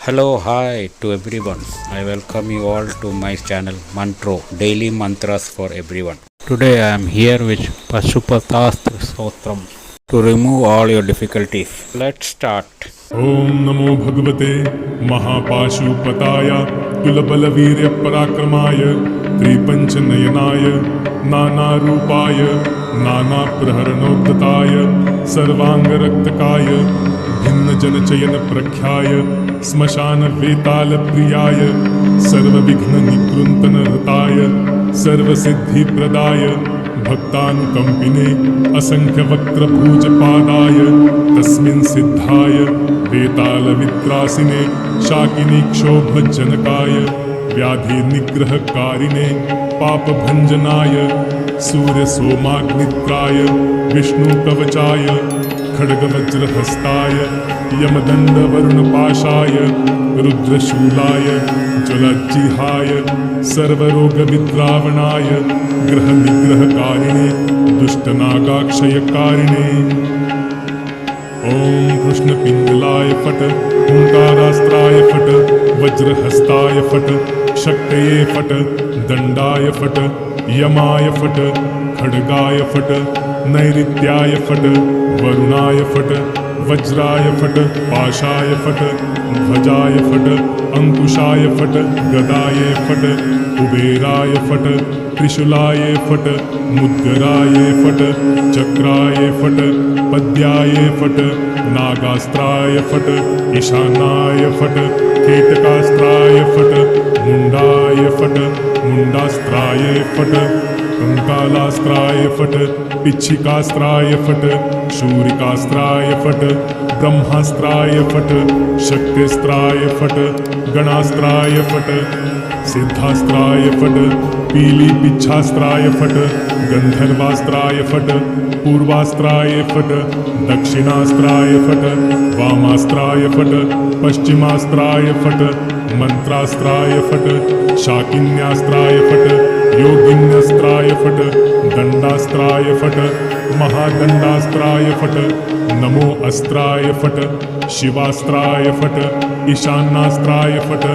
Hello, hi to everyone. I welcome you all to my channel Mantro, Daily Mantras for everyone. Today I am here with Pashupatastra Stotram to remove all your difficulties. Let's start. ओम नमो भगवते महापाशुपताय तुलबलवीर्य पराक्रमाय त्रिपंचनयनाय नानारूपाय नानाप्रहरणोद्धताय सर्वांगरक्तकाय भिन्नजनचयन प्रख्याय श्मशान वेताल प्रियाय सर्वविघ्ननिकृन्तनरताय सर्वसिद्धिप्रदाय भक्तानुकंपिने असंख्यवक्त्रभुजपादाय तस्मिन् सिद्धाय वेतालवित्रासिने शाकिनीक्षोभजनकाय व्याधिनिग्रहकारिणे पापभञ्जनाय सूर्यसोमाग्नित्राय विष्णुकवचाय खड्गवज्रहस्ताय यमदण्डवरुणपाशाय रुद्रशूलाय ज्वलज्जिहाय सर्वरोगविद्रावणाय ग्रहनिग्रहकारिणे दुष्टनागाक्षयकारिणे ओम कृष्णपिङ्गलाय फट् हुंकारास्त्राय फट् वज्रहस्ताय फट् शक्तये फट् दण्डाय फट् यमाय फट् खड्गाय फट् नैऋत्याय फट् वरुणाय फट् वज्राय फट् पाशाय फट् ध्वजाय फट् अंकुशाय फट् गदाय फट् कुबेराय फट् त्रिशूलाय फट् मुद्गराय फट् चक्राय फट् पद्याय फट् नागास्त्राय फट् ईशानाय फट् केतकास्त्राय फट् मुंडाय फट् मुंडास्त्राय फट् कंकालास्त्राय फट् पिच्छिकास्त्राय फट् शूरिकास्त्राय फट् ब्रह्मास्त्राय फट् शक्तिस्त्राय फट् गणास्त्राय फट् सिद्धास्त्राय फट् पीलीपिच्छास्त्राय फट् गंधर्वास्त्राय फट् पूर्वास्त्राय फट् दक्षिणास्त्राय फट् वामास्त्राय फट् पश्चिमास्त्राय फट् मंत्रास्त्राय फट् शाकिन्यास्त्राय फट् योगिन्यस्त्राय फट् दंडास्त्राय फट् महादंडास्त्राय फट् नमो अस्त्राय फट् शिवास्त्राय फट् ईशानास्त्राय फट्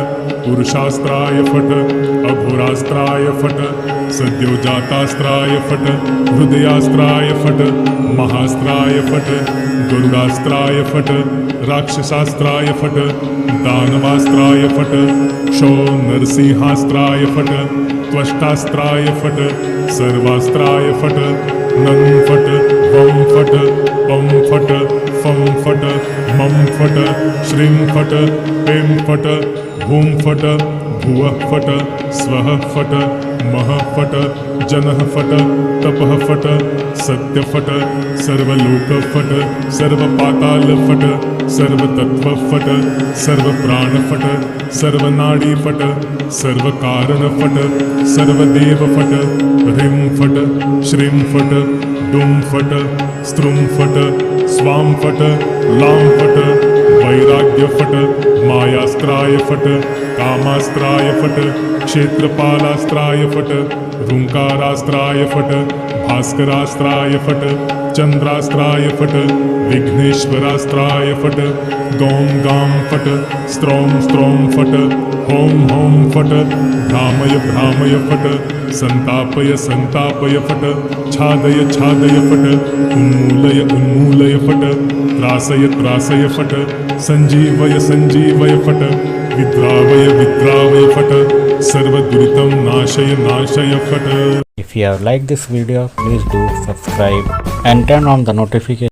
पुरुषास्त्राय फट् अघोरास्त्राय फट् सद्योजातास्त्राय फट् हृदयास्त्राय फट् महास्त्राय फट् गरुडास्त्राय फट् राक्षसास्त्राय फट् दानवास्त्राय फट् क्षो नरसिंहास्त्राय फट् त्वष्टास्त्राय फट् सर्वास्त्राय फट् नं फट् वं फट् पं फट् फं फट् मं फट् श्रीं फट् पें फट् भूं फट् भुवः फट् स्वः फट् महः फट् जनः फट् तपः फट् सत्य फट् सर्वलोक फट् सर्वपाताल फट् सर्वतत्व फट् सर्वप्राण फट् सर्वनाडी फट् सर्वकारण फट् सर्वदेव फट् ह्रीं फट् श्रीं फट् डुं फट् स्त्रुं फट् स्वां फट् लां फट् वैराग्य फट् मायास्त्राय फट् कामास्त्राय फट् क्षेत्रपालास्त्राय फट् ऋंकारास्त्राय फट् भास्करास्त्राय फट् चंद्रास्त्राय फट् विघ्नेश्वरास्त्राय फट् गौं गां फट् स्त्रौं स्त्रौं फट् हों हों फट् भ्रामय भ्रामय फट् संतापय संतापय फट् छादय छादय फट् उन्मूलय उन्मूलय फट् त्रासय त्रासय फट् संजीवय संजीवय फट् विद्रावय विद्रावय फट् सर्वदुरितं नाशय नाशय फट्. If you have liked this video, please do subscribe and turn on the notification.